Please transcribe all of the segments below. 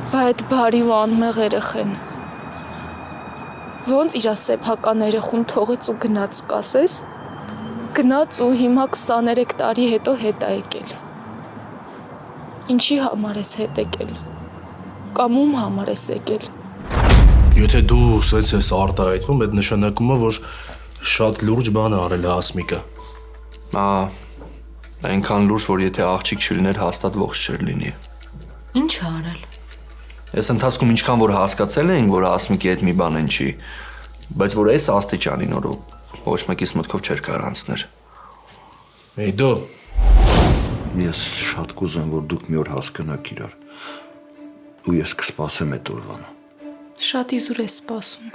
Բա այդ բարի ու անմեղ երեխեն ոնց իր սեփական երեխուն թողեց ու գնաց կասես, գնաց ու հիմա 23 տարի հետո հետ է եկել։ Ինչի համար ես հետ եկել, կամ ում համար ես եկել։ Եթե դու սենց ես արտահայտվում, այդ նշանակում է, որ շատ լուրջ բան է արել Հասմիկը։ Այնքան լուրջ, որ եթե աղջիկ չլիներ, հաստատ ողջ չէր լինի։ Ինչ է արել։ Այս ընթացքում ինչքան որ հասկացել էինք, որ Հասմիկի հետ մի բան են չի, բայց որ այս աստիճանին որ ոչ մեկիս մտքով չէր կարող անցներ։ Դու Ես շատ կուզեմ, որ դուք մի օր հասկանաք իրար, ու ես կսպասեմ այդ օրվան։ Շատ իզուր ես սպասում։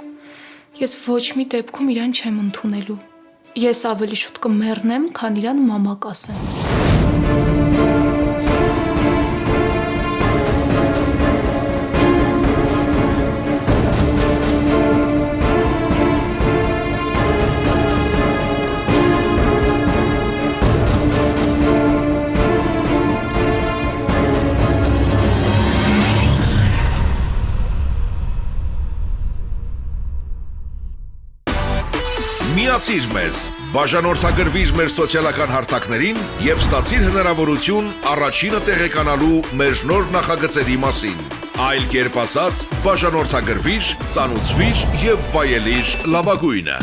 Ես ոչ մի դեպքում իրան չեմ ընդունելու։ Ես ավելի շուտ կմեռնեմ, քան իրան մամա կասեմ։ Միացիր մեզ, բաժանորդագրվիր մեր սոցիալական հարթակներին և ստացիր հնարավորություն առաջինը տեղեկանալու մեր նոր նախագծերի մասին։ Այլ կերպ ասած, բաժանորդագրվիր, ծանուցվիր և վայելիր լավագույնը։